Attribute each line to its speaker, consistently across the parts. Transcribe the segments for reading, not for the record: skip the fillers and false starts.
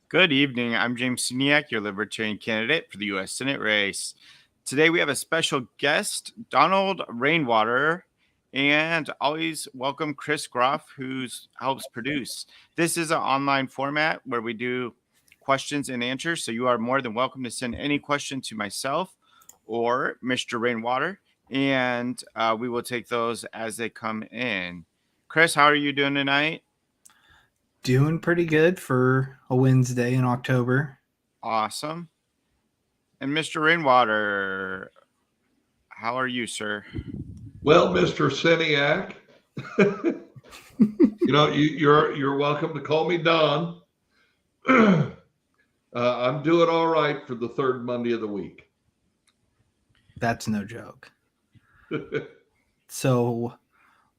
Speaker 1: Good evening. I'm James Sceniak, your Libertarian candidate for the U.S. Senate race. Today we have a special guest, Donald Rainwater, and always welcome Chris Groff, who helps produce. This is an online format where we do questions and answers, so you are more than welcome to send any question to myself or Mr. Rainwater, and we will take those as they come in. Chris, how are you doing tonight?
Speaker 2: Doing pretty good for a Wednesday in October.
Speaker 1: Awesome. And Mr. Rainwater, how are you, sir?
Speaker 3: Well, Mr. Sceniak, you're welcome to call me Don. I'm doing all right for the third Monday of the week.
Speaker 2: That's no joke. So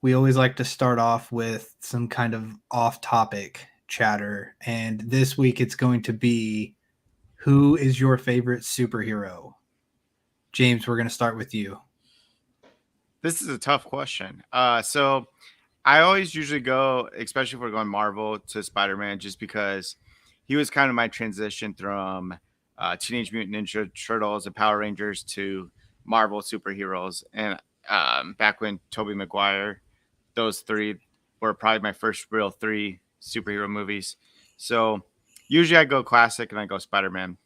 Speaker 2: we always like to start off with some kind of off-topic chatter, and this week it's going to be, who is your favorite superhero? James, we're going to start with you.
Speaker 1: This is a tough question. So I always usually go, especially if we're going Marvel, to Spider-Man, just because he was kind of my transition from Teenage Mutant Ninja Turtles and Power Rangers to Marvel superheroes. And back when Tobey Maguire, those three were probably my first real three superhero movies. So usually I go classic and I go Spider-Man.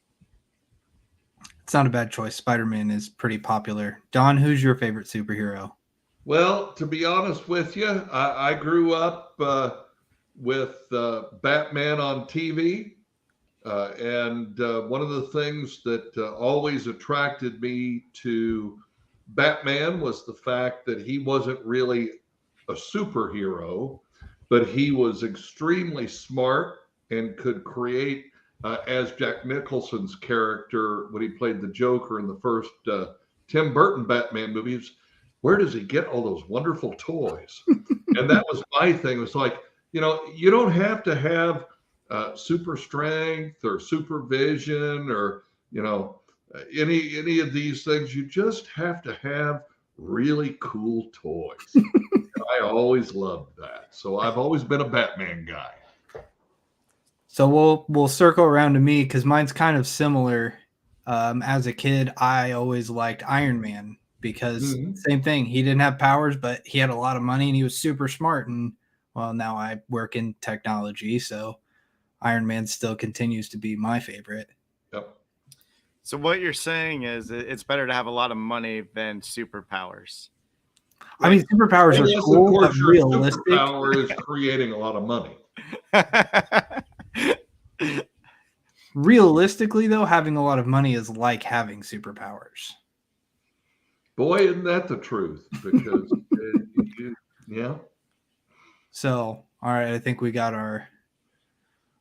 Speaker 2: It's not a bad choice. Spider-Man is pretty popular. Don, who's your favorite superhero?
Speaker 3: Well, to be honest with you, I grew up with Batman on TV. And one of the things that always attracted me to Batman was the fact that he wasn't really a superhero, but he was extremely smart and could create, as Jack Nicholson's character when he played the Joker in the first Tim Burton Batman movies. Where does he get all those wonderful toys? And that was my thing. It was like, you don't have to have super strength or supervision or any of these things. You just have to have really cool toys. I always loved that, so I've always been a Batman guy.
Speaker 2: So we'll circle around to me because mine's kind of similar. As a kid, I always liked Iron Man because same thing. He didn't have powers, but he had a lot of money and he was super smart. And well, now I work in technology, so Iron Man still continues to be my favorite.
Speaker 3: Yep.
Speaker 1: So what you're saying is it's better to have a lot of money than superpowers.
Speaker 2: I mean, superpowers are cool, but realistic.
Speaker 3: Superpower is creating a lot of money.
Speaker 2: Realistically, though, having a lot of money is like having superpowers.
Speaker 3: Boy, isn't that the truth? Because yeah.
Speaker 2: So, all right, I think we got our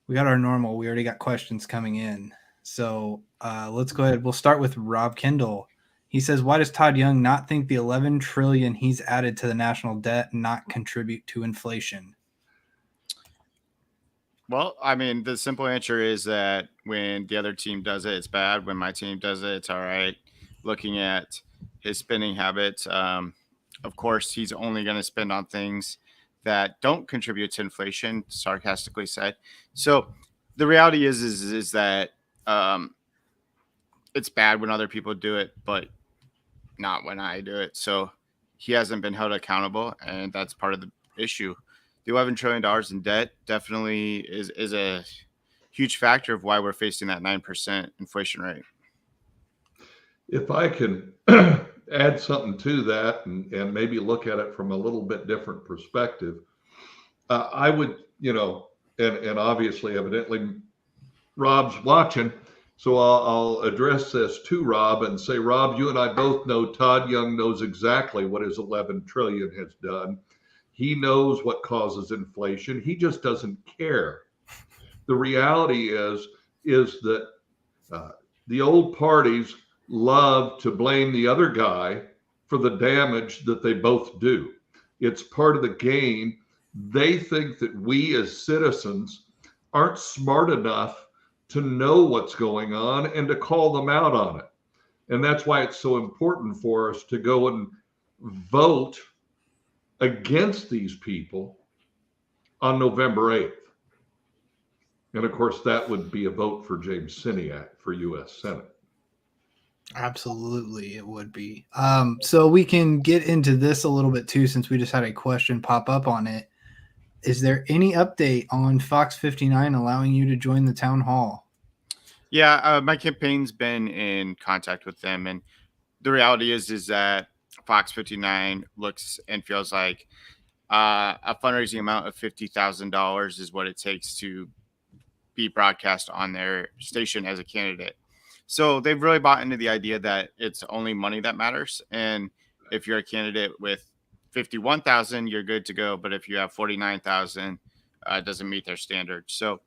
Speaker 2: normal. We already got questions coming in. So let's go ahead. We'll start with Rob Kendall. He says, why does Todd Young not think the $11 trillion he's added to the national debt not contribute to inflation?
Speaker 1: Well, I mean, the simple answer is that when the other team does it, it's bad. When my team does it, it's all right. Looking at his spending habits, of course, he's only going to spend on things that don't contribute to inflation, sarcastically said. So the reality is that it's bad when other people do it, but not when I do it. So he hasn't been held accountable, and that's part of the issue. The $11 trillion in debt definitely is a huge factor of why we're facing that 9% inflation rate.
Speaker 3: If I can add something to that and maybe look at it from a little bit different perspective, I would, and obviously, evidently, Rob's watching. So I'll address this to Rob and say, Rob, you and I both know Todd Young knows exactly what his 11 trillion has done. He knows what causes inflation. He just doesn't care. The reality is that the old parties love to blame the other guy for the damage that they both do. It's part of the game. They think that we as citizens aren't smart enough to know what's going on and to call them out on it. And that's why it's so important for us to go and vote against these people on November 8th. And of course, that would be a vote for James Sceniak for U.S. Senate.
Speaker 2: Absolutely, it would be. So we can get into this a little bit too, since we just had a question pop up on it. Is there any update on Fox 59 allowing you to join the town hall?
Speaker 1: Yeah, my campaign's been in contact with them, and the reality is that Fox 59 looks and feels like a fundraising amount of $50,000 is what it takes to be broadcast on their station as a candidate. So they've really bought into the idea that it's only money that matters, and if you're a candidate with 51,000, you're good to go. But if you have 49,000, it doesn't meet their standards. So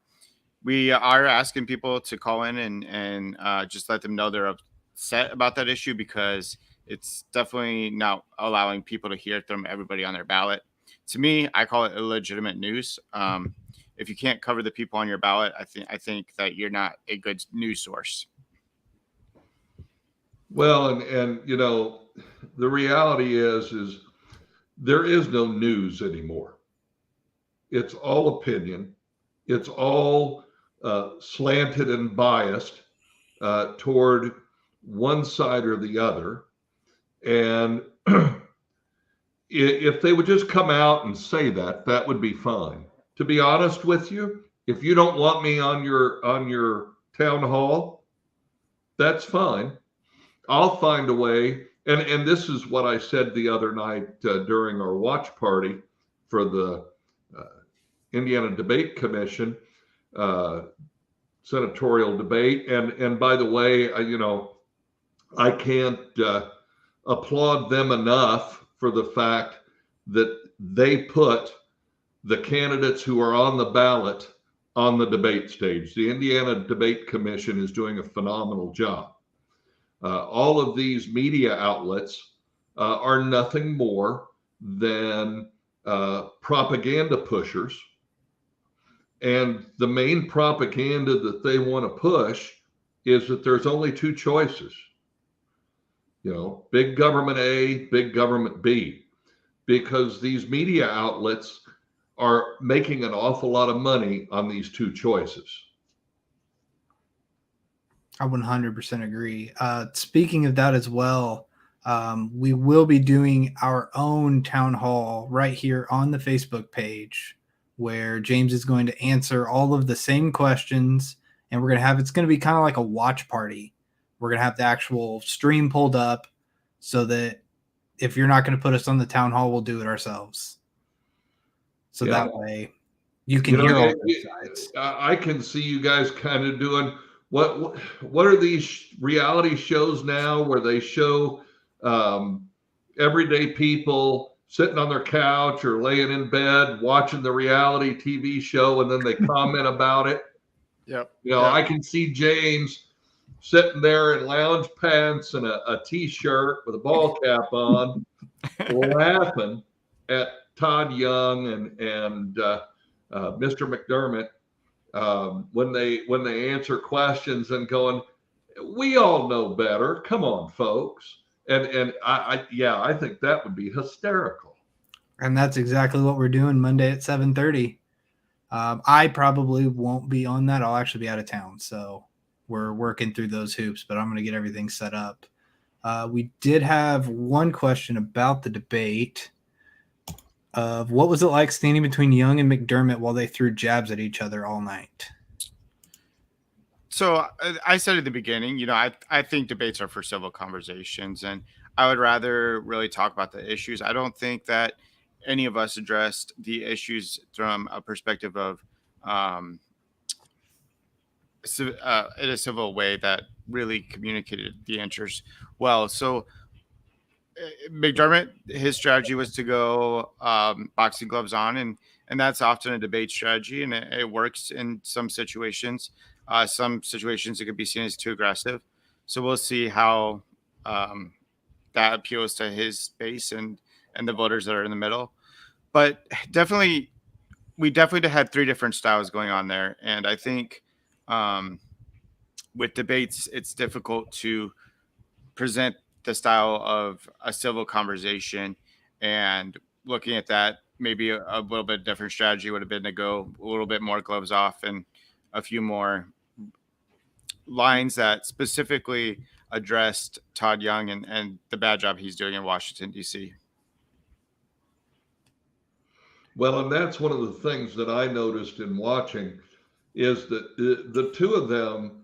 Speaker 1: we are asking people to call in and just let them know they're upset about that issue, because it's definitely not allowing people to hear from everybody on their ballot. To me, I call it illegitimate news. If you can't cover the people on your ballot, I think that you're not a good news source.
Speaker 3: Well, and you know, the reality is there is no news anymore. It's all opinion. It's all slanted and biased toward one side or the other. And if they would just come out and say that, that would be fine. To be honest with you, if you don't want me on your town hall, that's fine. I'll find a way. And this is what I said the other night during our watch party for the Indiana Debate Commission senatorial debate. And by the way, I can't applaud them enough for the fact that they put the candidates who are on the ballot on the debate stage. The Indiana Debate Commission is doing a phenomenal job. All of these media outlets are nothing more than propaganda pushers. And the main propaganda that they want to push is that there's only two choices. Big government A, big government B, because these media outlets are making an awful lot of money on these two choices.
Speaker 2: I 100% agree. Speaking of that as well, we will be doing our own town hall right here on the Facebook page, where James is going to answer all of the same questions, and it's going to be kind of like a watch party. We're going to have the actual stream pulled up so that if you're not going to put us on the town hall, we'll do it ourselves. So that way you can hear all both sides.
Speaker 3: I can see you guys kind of doing what are these reality shows now where they show everyday people sitting on their couch or laying in bed watching the reality TV show, and then they comment about it.
Speaker 1: Yep.
Speaker 3: I can see James sitting there in lounge pants and a t-shirt with a ball cap on, laughing at Todd Young and Mr. McDermott when they answer questions and going, we all know better. Come on, folks. And I think that would be hysterical.
Speaker 2: And that's exactly what we're doing Monday at 7:30. I probably won't be on that. I'll actually be out of town. So we're working through those hoops, but I'm going to get everything set up. We did have one question about the debate of what was it like standing between Young and McDermott while they threw jabs at each other all night?
Speaker 1: So I said at the beginning, I think debates are for civil conversations, and I would rather really talk about the issues. I don't think that any of us addressed the issues from a perspective of in a civil way that really communicated the answers well. So McDermott, his strategy was to go boxing gloves on, and that's often a debate strategy, and it works in some situations. Some situations it could be seen as too aggressive. So we'll see how that appeals to his base and the voters that are in the middle. But we definitely had three different styles going on there, and I think with debates, it's difficult to present the style of a civil conversation. And looking at that, maybe a little bit different strategy would have been to go a little bit more gloves off and a few more lines that specifically addressed Todd Young and the bad job he's doing in Washington, D.C.
Speaker 3: Well, and that's one of the things that I noticed in watching is that the two of them,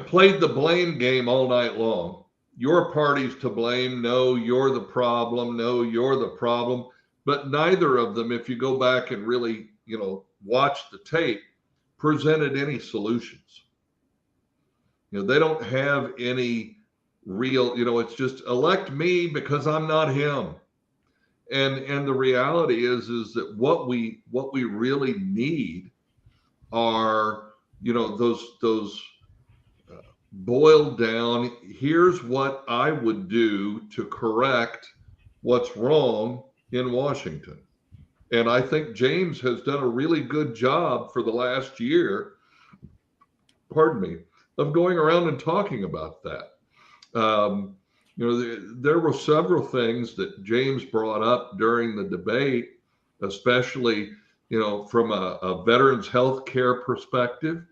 Speaker 3: played the blame game all night long. Your party's to blame. No, you're the problem. No, you're the problem. But neither of them, if you go back and really, watch the tape, presented any solutions. They don't have any real, it's just elect me because I'm not him. And the reality is that what we really need are, those boiled down, here's what I would do to correct what's wrong in Washington. And I think James has done a really good job for the last year, pardon me, of going around and talking about that. There were several things that James brought up during the debate, especially, from a veterans health care perspective.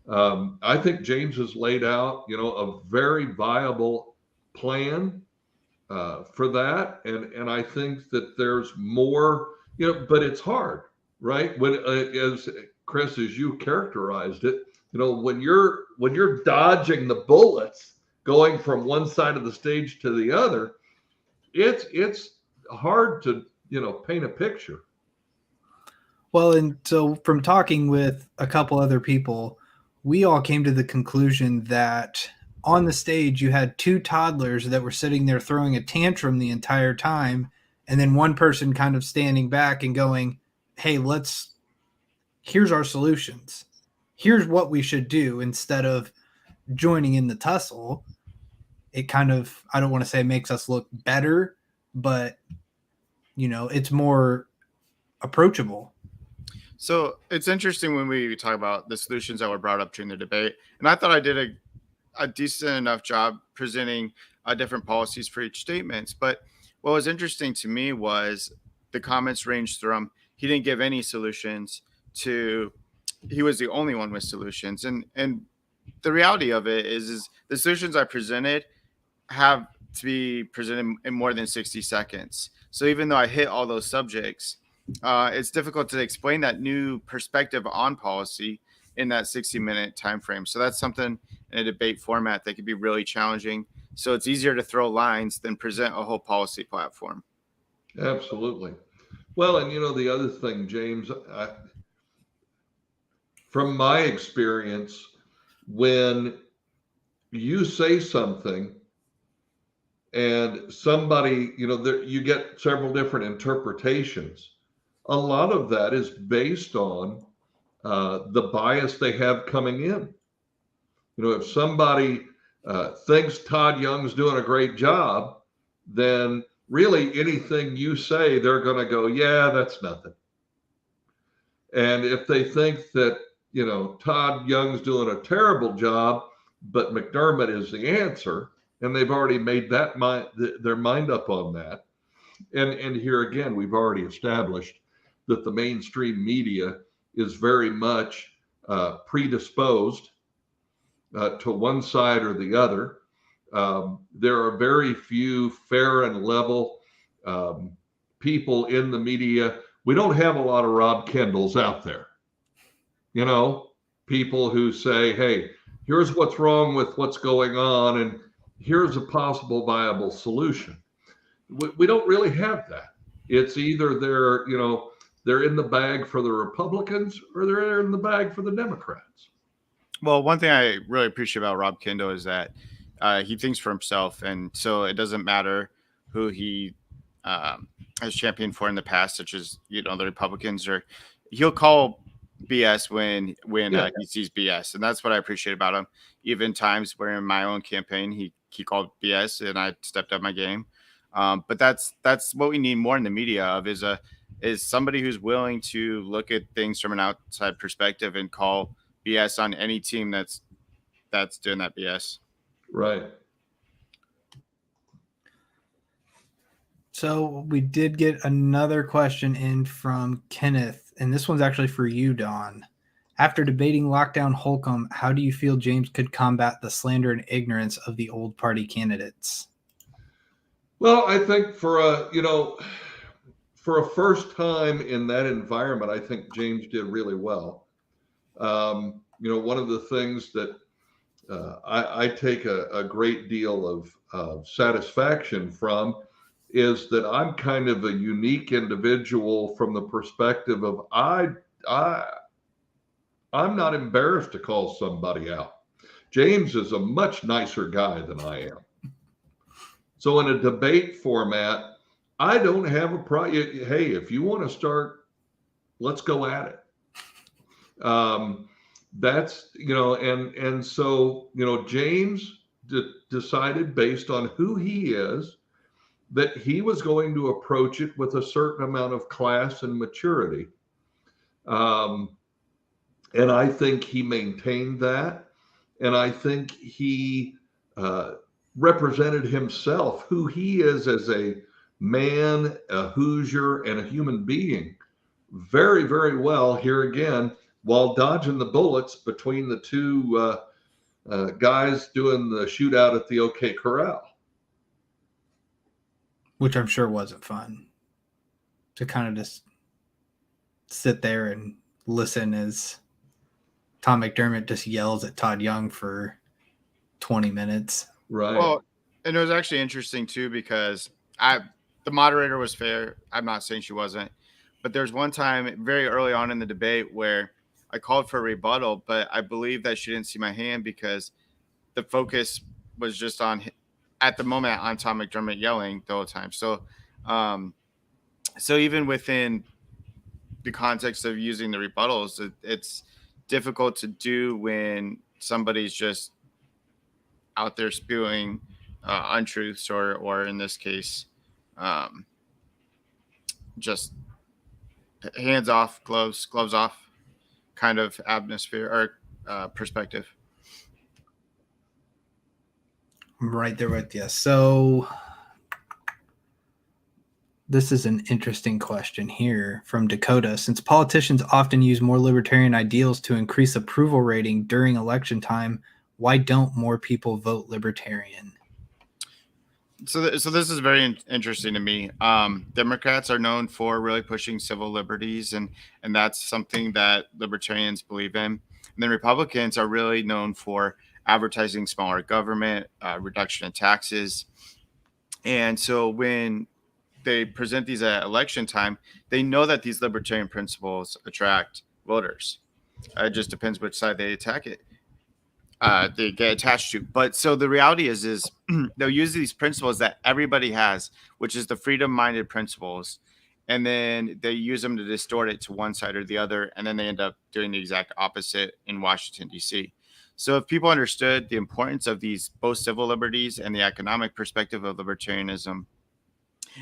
Speaker 3: I think James has laid out, a very viable plan for that, and I think that there's more, but it's hard, right? When, as Chris, as you characterized it, when you're dodging the bullets, going from one side of the stage to the other, it's hard to paint a picture.
Speaker 2: Well, and so from talking with a couple other people, we all came to the conclusion that on the stage you had two toddlers that were sitting there throwing a tantrum the entire time, and then one person kind of standing back and going, hey, here's our solutions. Here's what we should do, instead of joining in the tussle. It kind of, I don't want to say makes us look better, but it's more approachable.
Speaker 1: So it's interesting when we talk about the solutions that were brought up during the debate. And I thought I did a decent enough job presenting different policies for each statements. But what was interesting to me was the comments ranged from he didn't give any solutions to he was the only one with solutions. And the reality of it is the solutions I presented have to be presented in more than 60 seconds. So even though I hit all those subjects, it's difficult to explain that new perspective on policy in that 60-minute time frame. So that's something in a debate format that could be really challenging. So it's easier to throw lines than present a whole policy platform.
Speaker 3: Absolutely. Well, and the other thing, James, from my experience, when you say something and somebody, you get several different interpretations. A lot of that is based on the bias they have coming in. If somebody thinks Todd Young's doing a great job, then really anything you say, they're going to go, yeah, that's nothing. And if they think that, Todd Young's doing a terrible job, but McDermott is the answer, and they've already made their mind up on that. And here again, we've already established that the mainstream media is very much predisposed to one side or the other. There are very few fair and level people in the media. We don't have a lot of Rob Kendalls out there. People who say, hey, here's what's wrong with what's going on, and here's a possible viable solution. We don't really have that. It's either they're in the bag for the Republicans or they're in the bag for the Democrats.
Speaker 1: Well, one thing I really appreciate about Rob Kendall is that he thinks for himself. And so it doesn't matter who he has championed for in the past, such as, the Republicans, or he'll call BS when he sees BS. And that's what I appreciate about him. Even times where in my own campaign, he called BS and I stepped up my game. But that's what we need more in the media of is somebody who's willing to look at things from an outside perspective and call BS on any team that's doing that BS.
Speaker 3: Right.
Speaker 2: So we did get another question in from Kenneth, and this one's actually for you, Don. After debating lockdown Holcomb, how do you feel James could combat the slander and ignorance of the old party candidates?
Speaker 3: Well, I think for a first time in that environment, I think James did really well. One of the things that I take a great deal of satisfaction from is that I'm kind of a unique individual from the perspective of I'm not embarrassed to call somebody out. James is a much nicer guy than I am. So in a debate format, I don't have a problem. Hey, if you want to start, let's go at it. That's, and so, James decided based on who he is that he was going to approach it with a certain amount of class and maturity. And I think he maintained that. And I think he represented himself, who he is as a man, a Hoosier, and a human being very, very well here again, while dodging the bullets between the two guys doing the shootout at the OK Corral.
Speaker 2: Which I'm sure wasn't fun to kind of just sit there and listen as Tom McDermott just yells at Todd Young for 20 minutes.
Speaker 3: Right.
Speaker 1: Well, and it was actually interesting too, because the moderator was fair. I'm not saying she wasn't, but there's one time very early on in the debate where I called for a rebuttal, but I believe that she didn't see my hand because the focus was just on, at the moment, on Tom McDermott yelling the whole time. So, so even within the context of using the rebuttals, it's difficult to do when somebody's just out there spewing untruths, or in this case, just hands off, gloves off kind of atmosphere or perspective.
Speaker 2: I'm right there with you. So this is an interesting question here from Dakota. Since politicians often use more libertarian ideals to increase approval rating during election time, why don't more people vote libertarian?
Speaker 1: So this is very interesting to me. Democrats are known for really pushing civil liberties, and that's something that libertarians believe in. And then Republicans are really known for advertising smaller government, reduction in taxes. And so when they present these at election time, they know that these libertarian principles attract voters. It just depends which side they attack it. They get attached to. But so the reality is they'll use these principles that everybody has, which is the freedom-minded principles, and then they use them to distort it to one side or the other, and then they end up doing the exact opposite in Washington, D.C. So if people understood the importance of these both civil liberties and the economic perspective of libertarianism,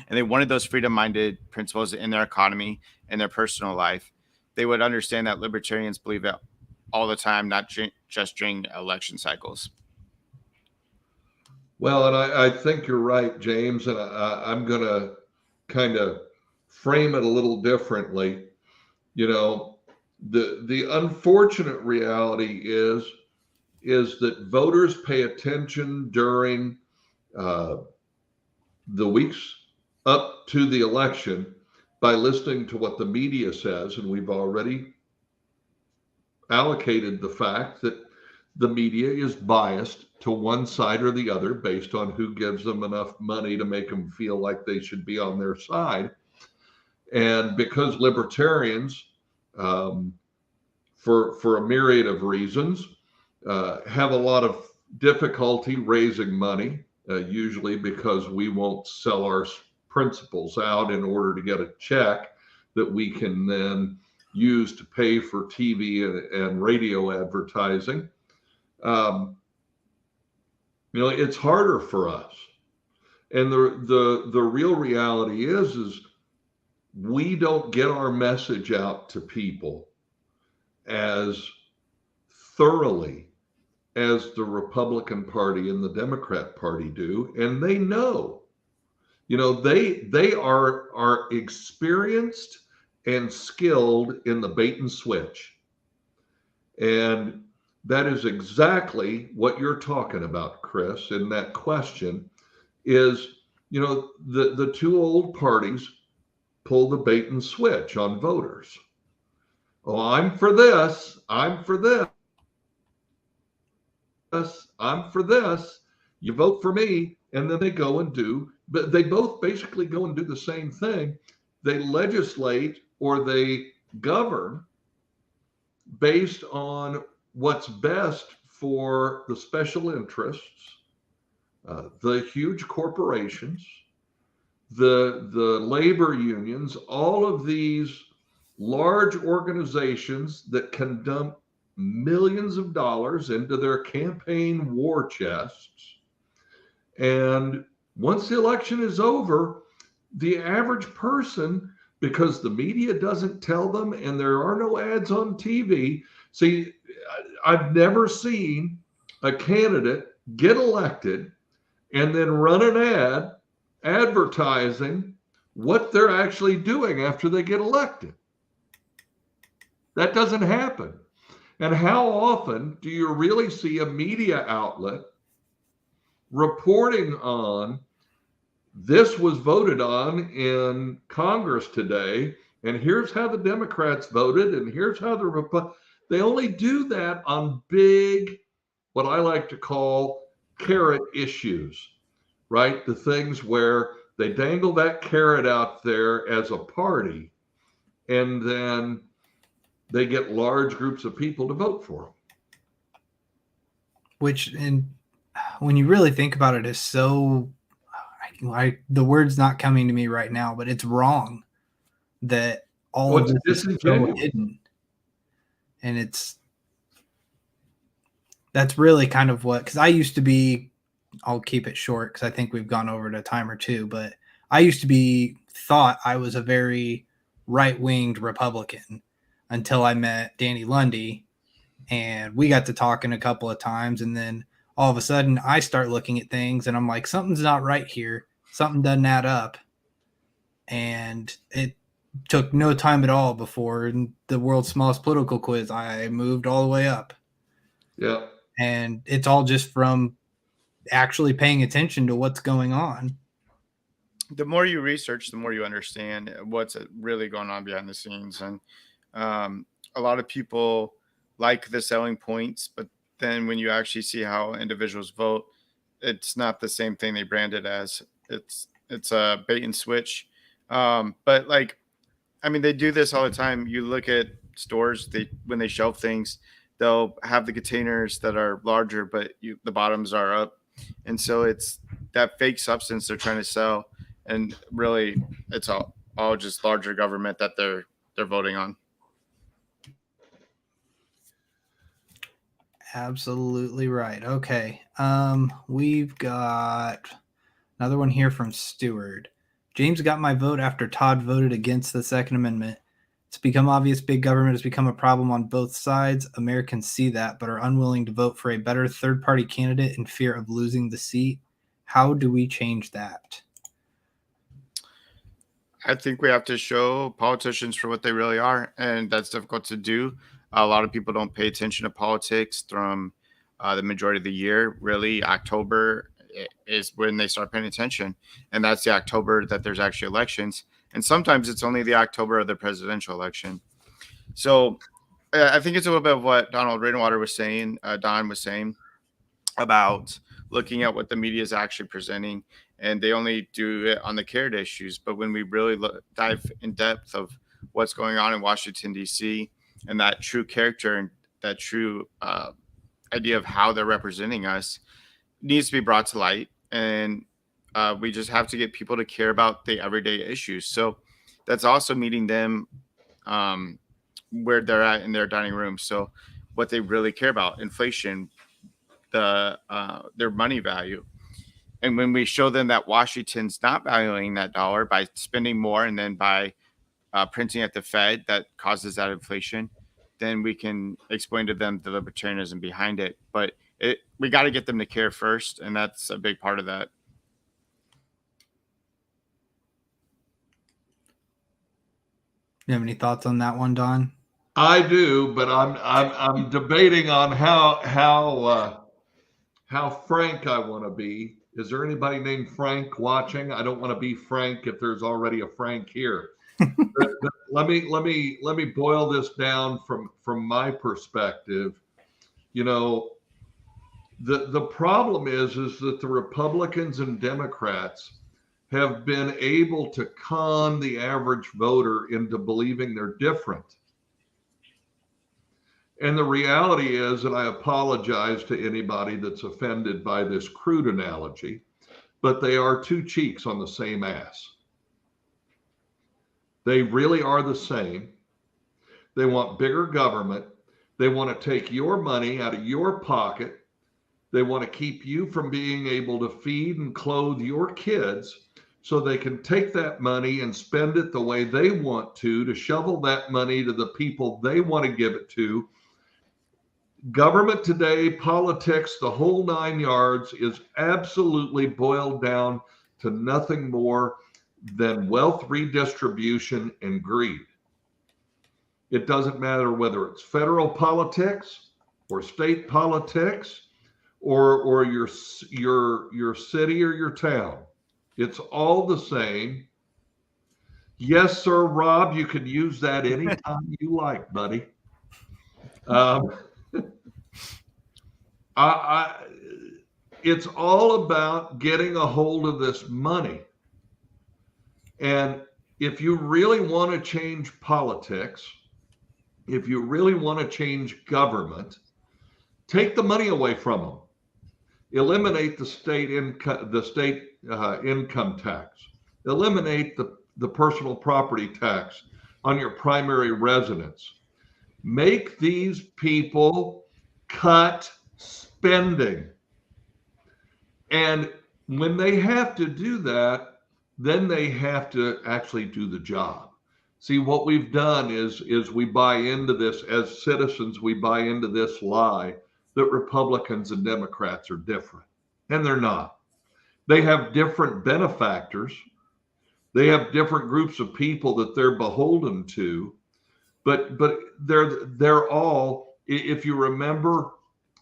Speaker 1: and they wanted those freedom-minded principles in their economy and their personal life, they would understand that libertarians believe it all the time, not just during election cycles.
Speaker 3: Well, and I think you're right, James, and I'm going to kind of frame it a little differently. The unfortunate reality is that voters pay attention during the weeks up to the election by listening to what the media says, and we've already allocated the fact that the media is biased to one side or the other based on who gives them enough money to make them feel like they should be on their side. And because libertarians, for a myriad of reasons, have a lot of difficulty raising money, usually because we won't sell our principles out in order to get a check that we can then use to pay for TV and radio advertising. It's harder for us. And the real reality is we don't get our message out to people as thoroughly as the Republican Party and the Democrat Party do. And they know, they are experienced and skilled in the bait and switch. And that is exactly what you're talking about, Chris, in that question is, the two old parties pull the bait and switch on voters. Oh, I'm for this. I'm for this. I'm for this. You vote for me. And then they go and do, but they both basically go and do the same thing. They legislate or they govern based on what's best for the special interests, the huge corporations, the labor unions, all of these large organizations that can dump millions of dollars into their campaign war chests. And once the election is over, the average person, because the media doesn't tell them and there are no ads on TV. See, I've never seen a candidate get elected and then run an ad advertising what they're actually doing after they get elected. That doesn't happen. And how often do you really see a media outlet reporting on this was voted on in Congress today, and here's how the Democrats voted, and here's how they only do that on big, what I like to call carrot issues, right? The things where they dangle that carrot out there as a party, and then they get large groups of people to vote for them.
Speaker 2: Which, and when you really think about it, is so, the word's not coming to me right now, but it's wrong that all of this is so hidden. And that's really kind of what, because I used to be, I'll keep it short because I think we've gone over to a time or two, but I used to thought I was a very right-winged Republican until I met Danny Lundy, and we got to talking a couple of times, and then all of a sudden I start looking at things and I'm like, something's not right here. Something doesn't add up. And it took no time at all before in the world's smallest political quiz, I moved all the way up.
Speaker 3: Yeah.
Speaker 2: And it's all just from actually paying attention to what's going on.
Speaker 1: The more you research, the more you understand what's really going on behind the scenes. And a lot of people like the selling points, but then when you actually see how individuals vote, it's not the same thing they brand it as. It's a bait and switch. But like, I mean, they do this all the time. You look at stores, when they shelf things, they'll have the containers that are larger, but the bottoms are up. And so it's that fake substance they're trying to sell. And really, it's all just larger government that they're voting on.
Speaker 2: Absolutely right. Okay. We've got another one here from Stewart. James got my vote after Todd voted against the Second Amendment. It's become obvious big government has become a problem on both sides. Americans see that, but are unwilling to vote for a better third-party candidate in fear of losing the seat. How do we change that?
Speaker 1: I think we have to show politicians for what they really are, and that's difficult to do. A lot of people don't pay attention to politics from the majority of the year. Really, October is when they start paying attention, and that's the October that there's actually elections. And sometimes it's only the October of the presidential election. So I think it's a little bit of what Donald Rainwater was saying, Don was saying about looking at what the media is actually presenting, and they only do it on the carrot issues. But when we really dive in depth of what's going on in Washington, D.C., and that true character and that true idea of how they're representing us needs to be brought to light. And we just have to get people to care about the everyday issues. So that's also meeting them where they're at in their dining room. So what they really care about, inflation, their money value. And when we show them that Washington's not valuing that dollar by spending more and then by printing at the Fed that causes that inflation, then we can explain to them the libertarianism behind it. But we got to get them to care first, and that's a big part of that.
Speaker 2: You have any thoughts on that one, Don?
Speaker 3: I do, but I'm debating on how frank I want to be. Is there anybody named Frank watching? I don't want to be Frank if there's already a Frank here. But let me boil this down from my perspective. You know, the problem is that the Republicans and Democrats have been able to con the average voter into believing they're different. And the reality is, and I apologize to anybody that's offended by this crude analogy, but they are two cheeks on the same ass. They really are the same. They want bigger government. They want to take your money out of your pocket. They want to keep you from being able to feed and clothe your kids so they can take that money and spend it the way they want to shovel that money to the people they want to give it to. Government today, politics, the whole 9 yards is absolutely boiled down to nothing more than wealth redistribution and greed. It doesn't matter whether it's federal politics or state politics or your city or your town. It's all the same. Yes, sir, Rob, you can use that anytime you like, buddy. It's all about getting a hold of this money. And if you really want to change politics, if you really want to change government, take the money away from them. Eliminate the state income tax. Eliminate the personal property tax on your primary residence. Make these people cut spending. And when they have to do that, then they have to actually do the job. See, what we've done is we buy into this as citizens, we buy into this lie that Republicans and Democrats are different. And they're not. They have different benefactors. They have different groups of people that they're beholden to. But they're all, if you remember,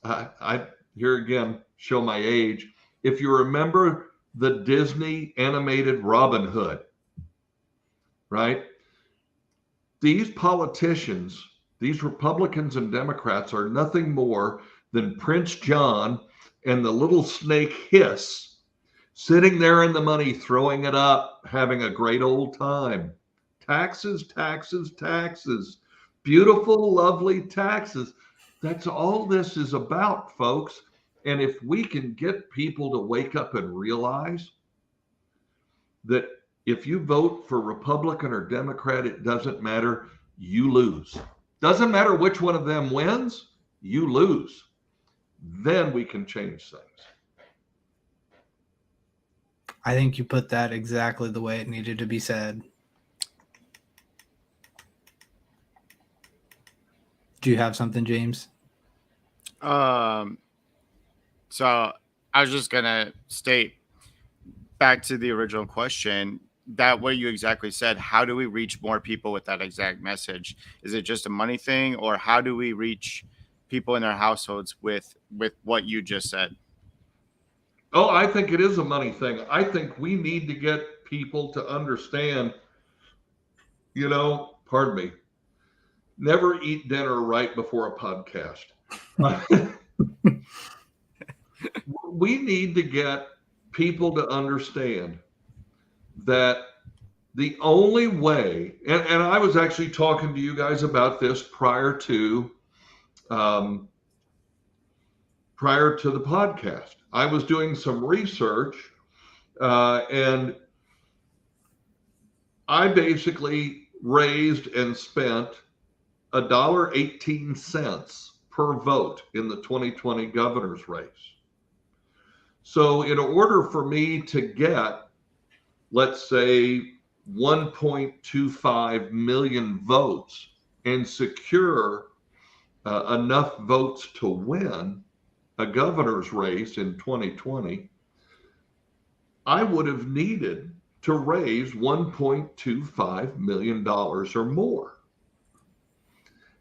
Speaker 3: I here again show my age. If you remember the Disney animated Robin Hood, right? These politicians, these Republicans and Democrats are nothing more than Prince John and the little snake Hiss sitting there in the money, throwing it up, having a great old time. Taxes, taxes, taxes. Beautiful, lovely taxes. That's all this is about, folks. And if we can get people to wake up and realize that if you vote for Republican or Democrat, it doesn't matter, you lose. Doesn't matter which one of them wins, you lose. Then we can change things.
Speaker 2: I think you put that exactly the way it needed to be said. Do you have something, James?
Speaker 1: So I was just gonna state back to the original question that what you exactly said. How do we reach more people with that exact message? Is it just a money thing, or how do we reach people in their households with what you just said?
Speaker 3: Oh, I think it is a money thing. I think we need to get people to understand, pardon me, never eat dinner right before a podcast. We need to get people to understand that the only way, and I was actually talking to you guys about this prior to the podcast. I was doing some research, and I basically raised and spent $1.18 per vote in the 2020 governor's race. So in order for me to get, let's say, 1.25 million votes and secure enough votes to win a governor's race in 2020, I would have needed to raise $1.25 million or more.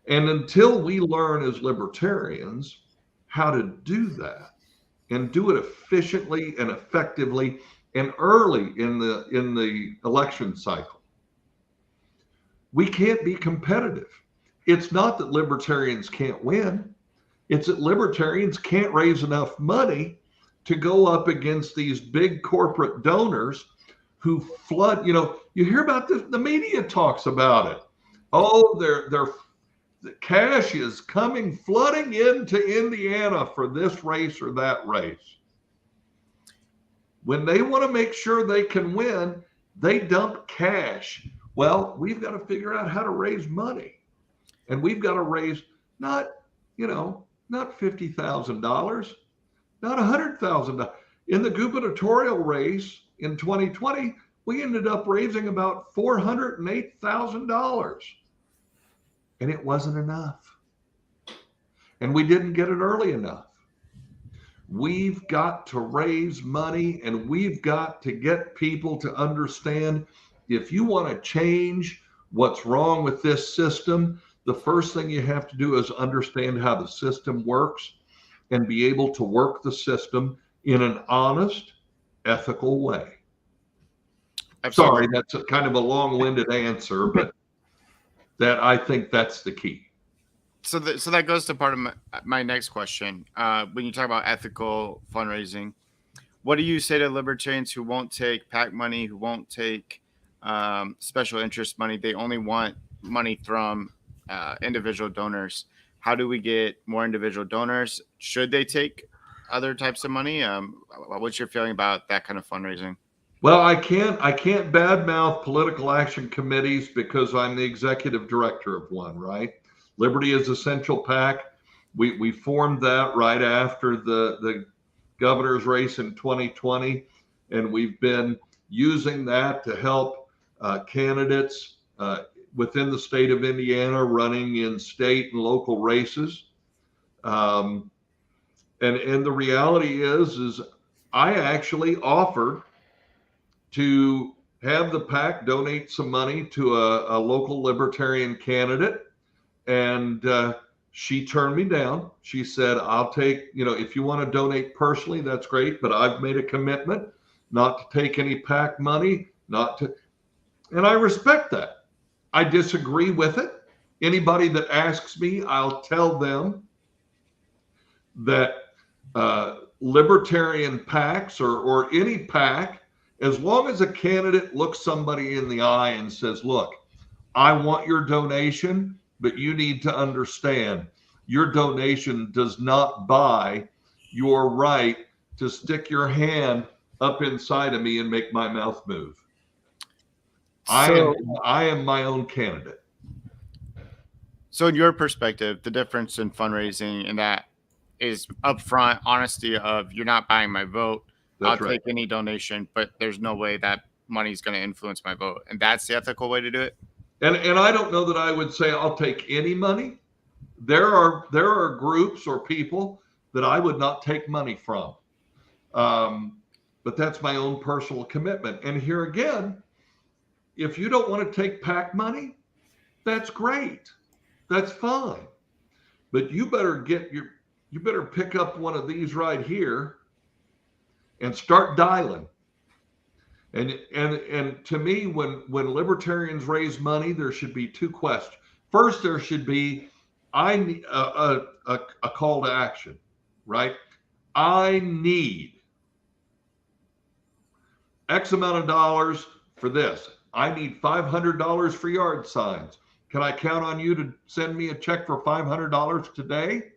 Speaker 3: And until we learn as libertarians how to do that and do it efficiently and effectively and early in the election cycle, we can't be competitive. It's not that libertarians can't win. It's that libertarians can't raise enough money to go up against these big corporate donors who flood. You hear about this, the media talks about it. Oh, the cash is coming flooding into Indiana for this race or that race. When they want to make sure they can win, they dump cash. Well, we've got to figure out how to raise money. And we've got to raise not $50,000, not $100,000. In the gubernatorial race in 2020, we ended up raising about $408,000. And it wasn't enough. And we didn't get it early enough. We've got to raise money, and we've got to get people to understand, if you want to change what's wrong with this system, the first thing you have to do is understand how the system works and be able to work the system in an honest, ethical way.
Speaker 1: Absolutely.
Speaker 3: Sorry, that's a kind of a long-winded answer, but I think that's the key.
Speaker 1: So that goes to part of my next question. When you talk about ethical fundraising, what do you say to libertarians who won't take PAC money, who won't take special interest money? They only want money from individual donors. How do we get more individual donors? Should they take other types of money? What's your feeling about that kind of fundraising?
Speaker 3: Well, I can't badmouth political action committees because I'm the executive director of one, right? Liberty is Essential PAC. We formed that right after the governor's race in 2020, and we've been using that to help candidates within the state of Indiana running in state and local races. And the reality is I actually offered to have the PAC donate some money to a local libertarian candidate. And she turned me down. She said, I'll take, if you want to donate personally, that's great, but I've made a commitment not to take any PAC money, and I respect that. I disagree with it. Anybody that asks me, I'll tell them that libertarian PACs or any PAC, as long as a candidate looks somebody in the eye and says, look, I want your donation, but you need to understand your donation does not buy your right to stick your hand up inside of me and make my mouth move. I am my own candidate.
Speaker 1: So in your perspective, the difference in fundraising and that is upfront honesty of you're not buying my vote. I'll take any donation, but there's no way that money's going to influence my vote. And that's the ethical way to do it.
Speaker 3: And I don't know that I would say I'll take any money. There are groups or people that I would not take money from. But that's my own personal commitment. And here again, if you don't want to take PAC money, that's great. That's fine. But you better pick up one of these right here and start dialing. And to me, when libertarians raise money, there should be two questions. First, there should be a call to action, right? I need X amount of dollars for this. I need $500 for yard signs. Can I count on you to send me a check for $500 today?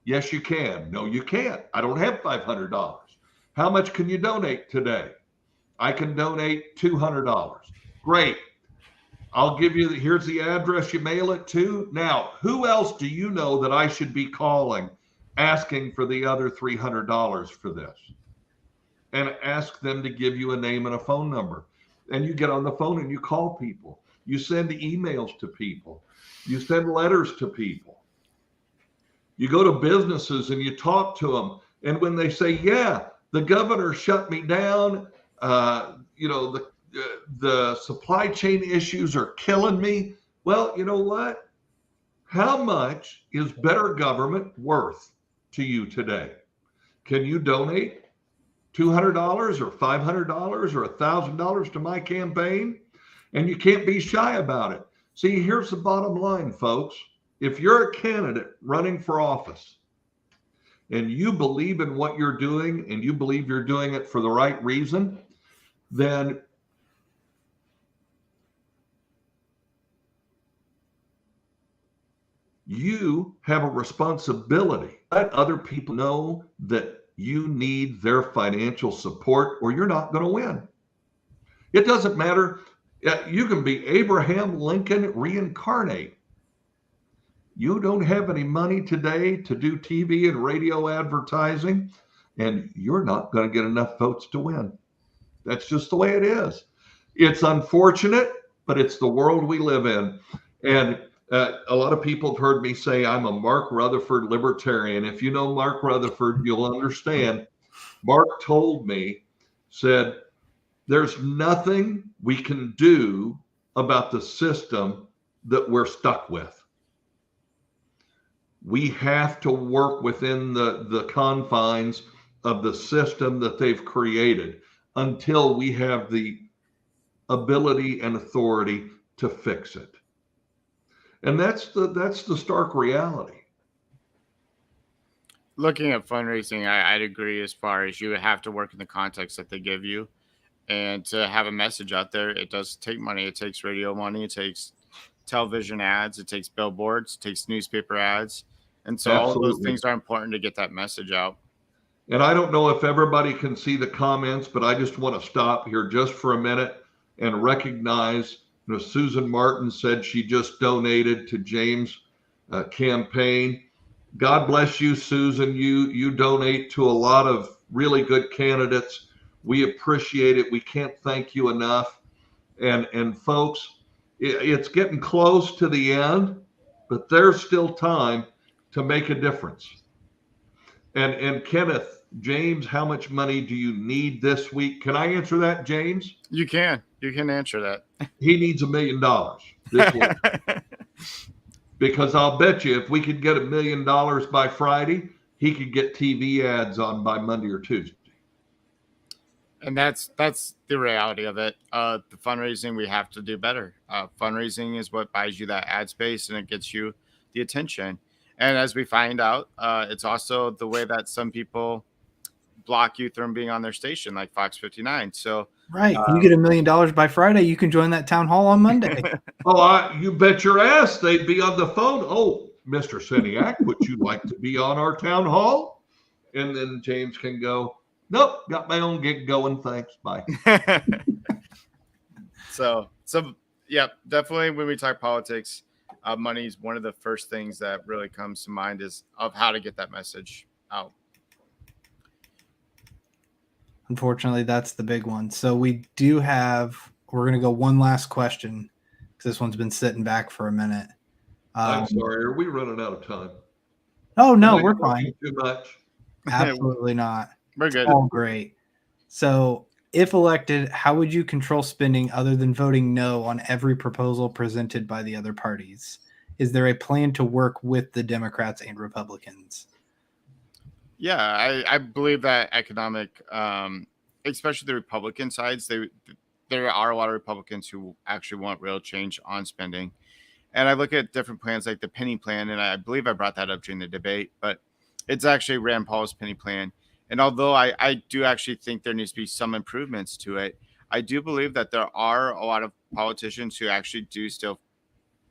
Speaker 3: Yes, you can. No, you can't. I don't have $500. How much can you donate today? I can donate $200. Great. I'll give you, here's the address you mail it to. Now, who else do you know that I should be calling asking for the other $300 for this? And ask them to give you a name and a phone number. And you get on the phone and you call people. You send emails to people. You send letters to people. You go to businesses and you talk to them. And when they say, yeah, the governor shut me down, the supply chain issues are killing me. Well, you know what? How much is better government worth to you today? Can you donate $200 or $500 or $1,000 to my campaign? And you can't be shy about it. See, here's the bottom line, folks. If you're a candidate running for office and you believe in what you're doing and you believe you're doing it for the right reason, then you have a responsibility. Let other people know that you need their financial support or you're not going to win. It doesn't matter. You can be Abraham Lincoln reincarnate. You don't have any money today to do TV and radio advertising, and you're not going to get enough votes to win. That's just the way it is. It's unfortunate, but it's the world we live in. And a lot of people have heard me say I'm a Mark Rutherford libertarian. If you know Mark Rutherford, you'll understand. Mark told me, said, there's nothing we can do about the system that we're stuck with. We have to work within the confines of the system that they've created until we have the ability and authority to fix it. And that's the stark reality.
Speaker 1: Looking at fundraising, I'd agree as far as you have to work in the context that they give you. And to have a message out there, it does take money. It takes radio money. It takes television ads. It takes billboards. It takes newspaper ads. And so all of those things are important to get that message out.
Speaker 3: And I don't know if everybody can see the comments, but I just want to stop here just for a minute and recognize, Susan Martin said she just donated to James' campaign. God bless you, Susan. You donate to a lot of really good candidates. We appreciate it. We can't thank you enough. And folks, it's getting close to the end, but there's still time to make a difference. And Kenneth, James, how much money do you need this week? Can I answer that, James?
Speaker 1: You can answer that.
Speaker 3: He needs $1 million this week. Because I'll bet you if we could get $1 million by Friday, he could get TV ads on by Monday or Tuesday.
Speaker 1: And that's the reality of it. The fundraising, we have to do better. Fundraising is what buys you that ad space and it gets you the attention. And as we find out, it's also the way that some people block you from being on their station, like Fox 59. So
Speaker 2: right, you get $1 million by Friday, you can join that town hall on Monday.
Speaker 3: You bet your ass they'd be on the phone. Oh, Mr. Sceniak, would you like to be on our town hall? And then James can go, nope, got my own gig going. Thanks. Bye.
Speaker 1: So yeah, definitely when we talk politics, money is one of the first things that really comes to mind is of how to get that message out.
Speaker 2: Unfortunately, that's the big one. So we're going to go one last question because this one's been sitting back for a minute.
Speaker 3: I'm sorry. Are we running out of time?
Speaker 2: Oh, no, we're fine.
Speaker 3: Too much?
Speaker 2: Absolutely not.
Speaker 1: We're good.
Speaker 2: All great. So if elected, how would you control spending other than voting no on every proposal presented by the other parties? Is there a plan to work with the Democrats and Republicans?
Speaker 1: Yeah, I believe that economic, especially the Republican sides, there are a lot of Republicans who actually want real change on spending. And I look at different plans like the penny plan, and I believe I brought that up during the debate, but it's actually Rand Paul's penny plan. And although I do actually think there needs to be some improvements to it, I do believe that there are a lot of politicians who actually do still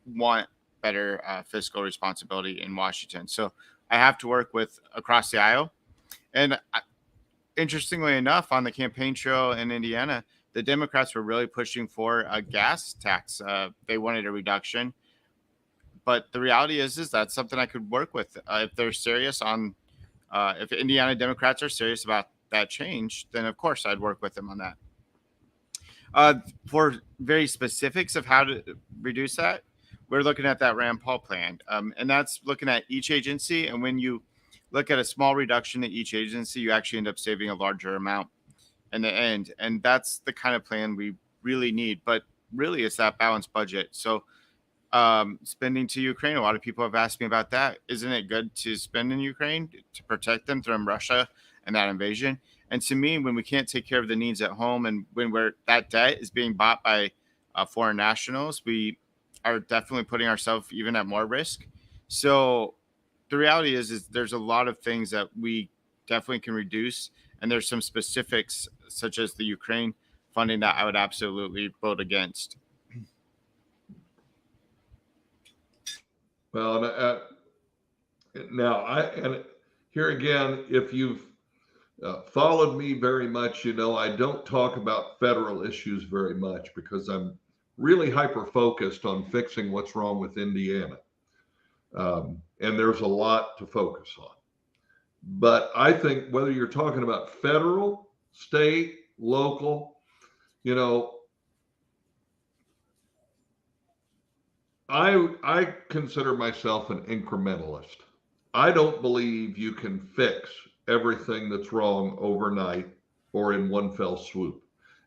Speaker 1: want better fiscal responsibility in Washington. So I have to work with across the aisle. And interestingly enough, on the campaign trail in Indiana, the Democrats were really pushing for a gas tax. They wanted a reduction. But the reality is that's something I could work with. If they're serious on, if Indiana Democrats are serious about that change, then of course I'd work with them on that. For very specifics of how to reduce that, we're looking at that Rand Paul plan. And that's looking at each agency. And when you look at a small reduction in each agency, you actually end up saving a larger amount. in the end. And that's the kind of plan we really need. But really, it's that balanced budget. So spending to Ukraine, a lot of people have asked me about that. Isn't it good to spend in Ukraine to protect them from Russia and that invasion? And to me, when we can't take care of the needs at home, and when that debt is being bought by foreign nationals, we are definitely putting ourselves even at more risk. So the reality is there's a lot of things that we definitely can reduce, and there's some specifics such as the Ukraine funding that I would absolutely vote against.
Speaker 3: Well, and here again, if you've followed me very much, you know I don't talk about federal issues very much because I'm really hyper focused on fixing what's wrong with Indiana. And there's a lot to focus on. But I think whether you're talking about federal, state, local, you know, I consider myself an incrementalist. I don't believe you can fix everything that's wrong overnight or in one fell swoop.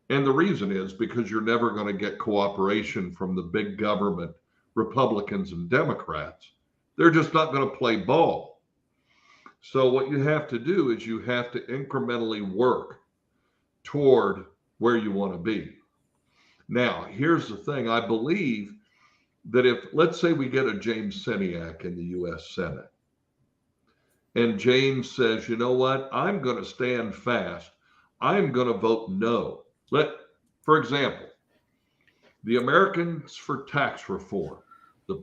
Speaker 3: And the reason is because you're never going to get cooperation from the big government, Republicans and Democrats. They're just not going to play ball. So what you have to do is you have to incrementally work toward where you want to be. Now, here's the thing. I believe that if, let's say we get a James Sceniak in the U.S. Senate, and James says, you know what, I'm going to stand fast. I'm going to vote no. For example, the Americans for Tax Reform, the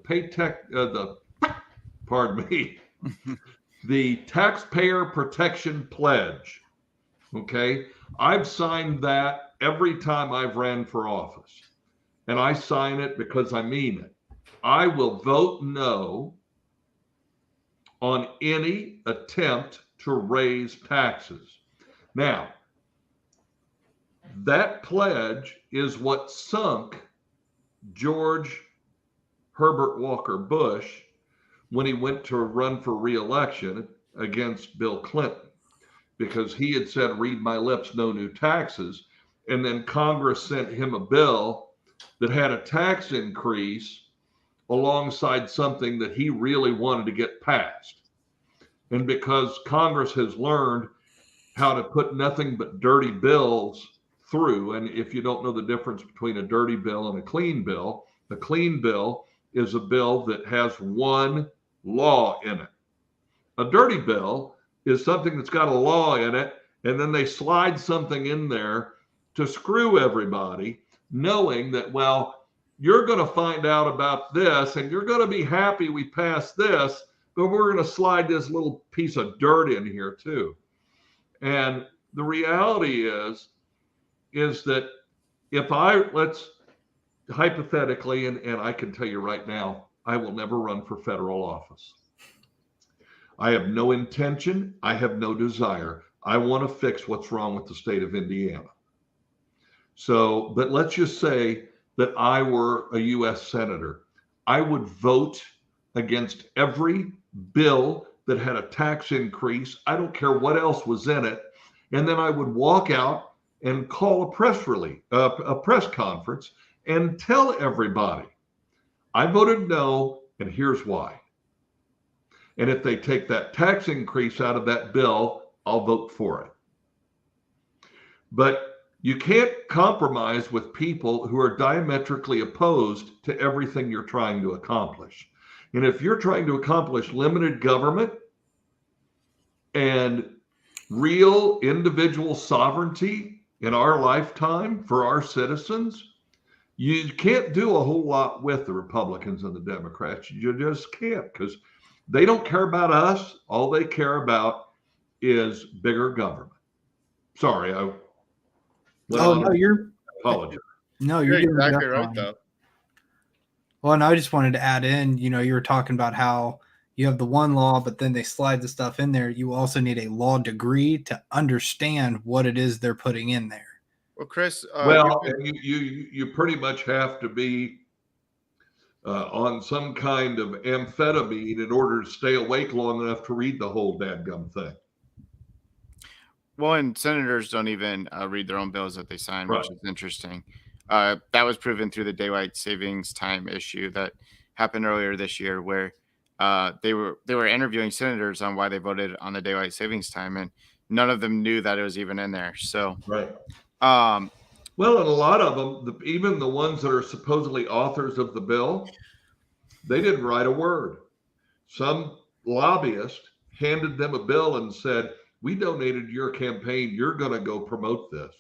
Speaker 3: Taxpayer Protection Pledge. Okay, I've signed that every time I've ran for office. And I sign it because I mean it. I will vote no on any attempt to raise taxes. Now, that pledge is what sunk George Herbert Walker Bush when he went to run for re-election against Bill Clinton, because he had said, read my lips, no new taxes. And then Congress sent him a bill that had a tax increase alongside something that he really wanted to get passed. And because Congress has learned how to put nothing but dirty bills through, and if you don't know the difference between a dirty bill and a clean bill is a bill that has one law in it. A dirty bill is something that's got a law in it, and then they slide something in there to screw everybody, knowing that, well, you're going to find out about this and you're going to be happy we passed this, but we're going to slide this little piece of dirt in here too. And the reality is that if let's hypothetically, and I can tell you right now, I will never run for federal office. I have no intention. I have no desire. I want to fix what's wrong with the state of Indiana. So, but let's just say that I were a U.S. Senator. I would vote against every bill that had a tax increase. I don't care what else was in it. And then I would walk out and call a press conference and tell everybody, I voted no, and here's why. And if they take that tax increase out of that bill, I'll vote for it. But you can't compromise with people who are diametrically opposed to everything you're trying to accomplish. And if you're trying to accomplish limited government and real individual sovereignty in our lifetime for our citizens, you can't do a whole lot with the Republicans and the Democrats. You just can't, because they don't care about us. All they care about is bigger government. Sorry,
Speaker 2: you're
Speaker 3: apologize.
Speaker 2: No, you're
Speaker 1: exactly right, though.
Speaker 2: Well, and I just wanted to add in, you were talking about how you have the one law, but then they slide the stuff in there. You also need a law degree to understand what it is they're putting in there.
Speaker 1: Well, Chris,
Speaker 3: you pretty much have to be on some kind of amphetamine in order to stay awake long enough to read the whole dadgum thing.
Speaker 1: Well, and senators don't even read their own bills that they sign,
Speaker 3: Right.
Speaker 1: which is interesting. That was proven through the daylight savings time issue that happened earlier this year, where they were interviewing senators on why they voted on the daylight savings time, and none of them knew that it was even in there. So,
Speaker 3: Right.
Speaker 1: um,
Speaker 3: Well, and a lot of them, even the ones that are supposedly authors of the bill, they didn't write a word. Some lobbyist handed them a bill and said, "We donated to your campaign. You're going to go promote this."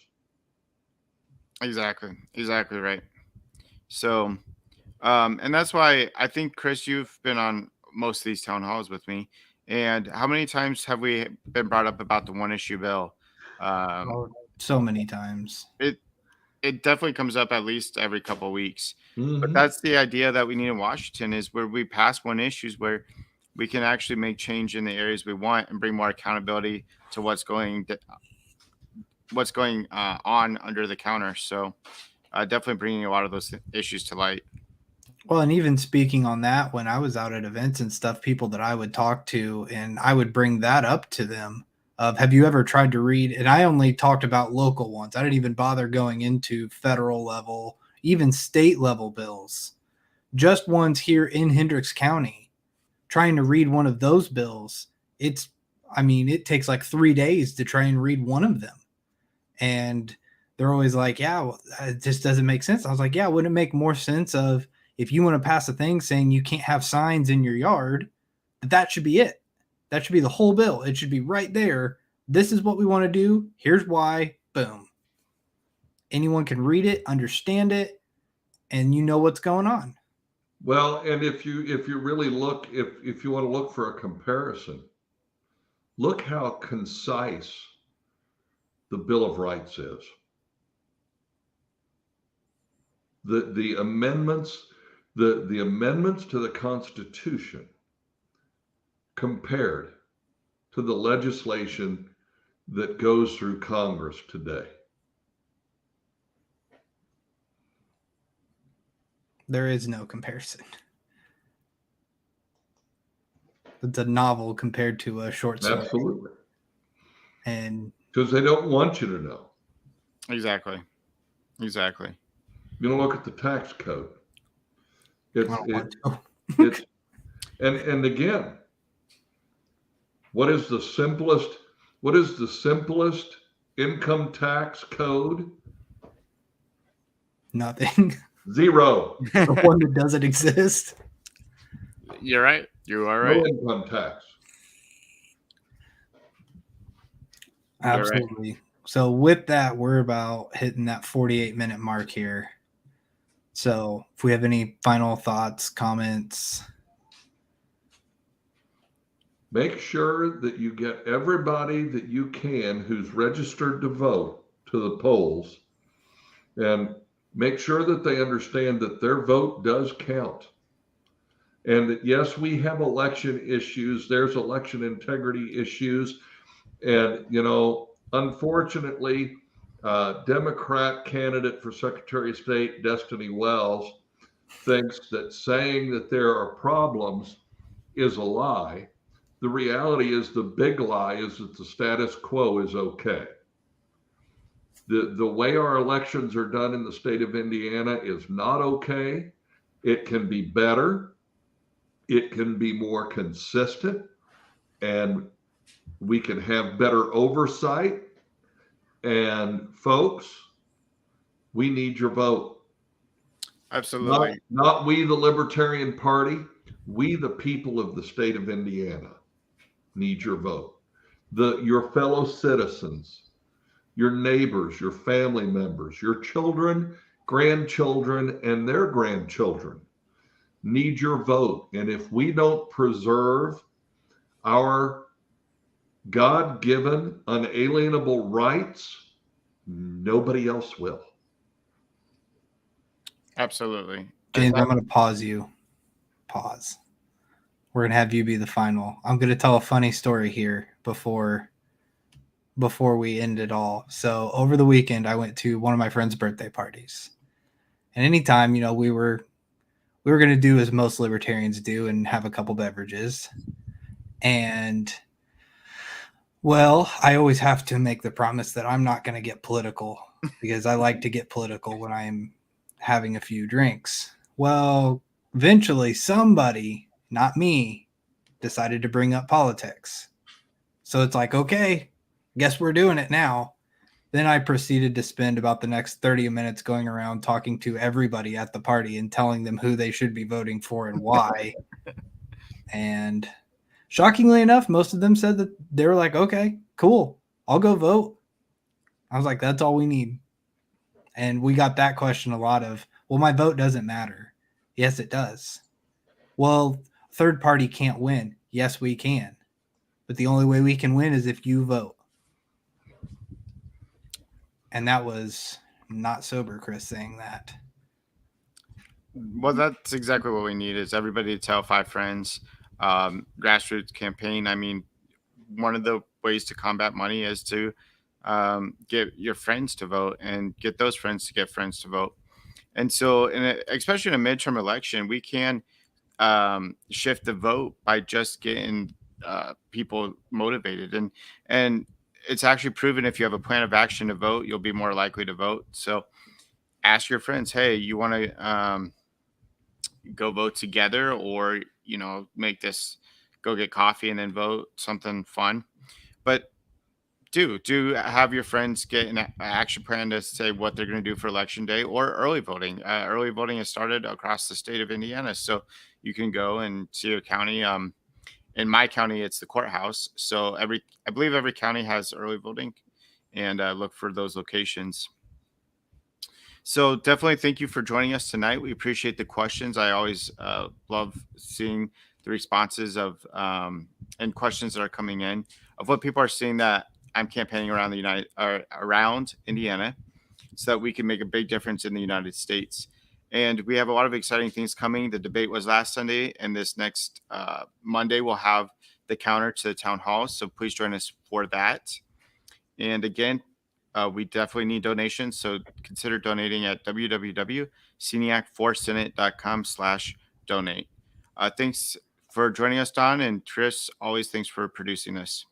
Speaker 1: exactly right. So, and that's why I think, Chris, you've been on most of these town halls with me. And how many times have we been brought up about the one issue bill? Um,
Speaker 2: Oh, so many times.
Speaker 1: it it definitely comes up at least every couple of weeks. But
Speaker 3: Mm-hmm.
Speaker 1: that's the idea that we need in Washington, is where we pass one issues where we can actually make change in the areas we want and bring more accountability to what's going on under the counter. So definitely bringing a lot of those issues to light.
Speaker 2: Well, and even speaking on that, when I was out at events and stuff, people that I would talk to, and I would bring that up to them of, have you ever tried to read? And I only talked about local ones. I didn't even bother going into federal level, even state level bills, just ones here in Hendricks County. Trying to read one of those bills, it takes like 3 days to try and read one of them. And they're always like, yeah, well, it just doesn't make sense. I was like, yeah, wouldn't it make more sense of, if you want to pass a thing saying you can't have signs in your yard, that should be it. That should be the whole bill. It should be right there. This is what we want to do. Here's why. Boom. Anyone can read it, understand it, and you know what's going on.
Speaker 3: Well, and if you really look, if you want to look for a comparison, look how concise the Bill of Rights is. The amendments, the amendments to the Constitution compared to the legislation that goes through Congress today.
Speaker 2: There is no comparison. It's a novel compared to a short story.
Speaker 3: Absolutely.
Speaker 2: And
Speaker 3: because they don't want you to know.
Speaker 1: Exactly.
Speaker 3: You don't look at the tax code. It's and again, what is the simplest income tax code?
Speaker 2: Nothing.
Speaker 3: Zero.
Speaker 2: The one that doesn't exist.
Speaker 1: You're right. You are right.
Speaker 3: No income tax.
Speaker 2: Absolutely. Right. So with that, we're about hitting that 48-minute mark here. So if we have any final thoughts, comments.
Speaker 3: Make sure that you get everybody that you can who's registered to vote to the polls, and make sure that they understand that their vote does count. And that, yes, we have election issues. There's election integrity issues. And, unfortunately, Democrat candidate for Secretary of State, Destiny Wells, thinks that saying that there are problems is a lie. The reality is, the big lie is that the status quo is okay. The way our elections are done in the state of Indiana is not okay. It can be better. It can be more consistent, and we can have better oversight. And folks, we need your vote.
Speaker 1: Absolutely.
Speaker 3: Not we, the Libertarian Party. We, the people of the state of Indiana, need your vote. Your fellow citizens, your neighbors, your family members, your children, grandchildren, and their grandchildren need your vote. And if we don't preserve our God-given unalienable rights, nobody else will.
Speaker 1: Absolutely.
Speaker 2: James, I'm going to pause you. Pause. We're going to have you be the final. I'm going to tell a funny story here before we end it all. So over the weekend, I went to one of my friend's birthday parties. And anytime, we were going to do as most libertarians do and have a couple beverages. And Well, I always have to make the promise that I'm not going to get political because I like to get political when I'm having a few drinks. Well, eventually somebody, not me, decided to bring up politics. So it's like, okay, guess we're doing it now. Then I proceeded to spend about the next 30 minutes going around talking to everybody at the party and telling them who they should be voting for and why. And shockingly enough, most of them said that they were like, okay, cool, I'll go vote. I was like, that's all we need. And we got that question a lot of, well, my vote doesn't matter. Yes, it does. Well, third party can't win. Yes, we can. But the only way we can win is if you vote. And that was not sober Chris saying that.
Speaker 1: Well, that's exactly what we need is everybody to tell 5 friends. Grassroots campaign. I mean, one of the ways to combat money is to get your friends to vote and get those friends to get friends to vote. And so, especially in a midterm election, we can shift the vote by just getting people motivated. And it's actually proven if you have a plan of action to vote, you'll be more likely to vote. So ask your friends, hey, you want to go vote together, or make this go get coffee and then vote something fun. But do have your friends get an action plan to say what they're going to do for election day or early voting. Early voting has started across the state of Indiana, so you can go and see your county. In my county, it's the courthouse. So I believe every county has early voting, and look for those locations. So definitely thank you for joining us tonight. We appreciate the questions. I always love seeing the responses of and questions that are coming in of what people are seeing that I'm campaigning around the around Indiana, so that we can make a big difference in the United States. And we have a lot of exciting things coming. The debate was last Sunday, and this next Monday we'll have the counter to the town hall. So please join us for that. And again, we definitely need donations. So consider donating at www.sceniacforsenate.com/donate. Thanks for joining us, Don. And Chris, always thanks for producing this.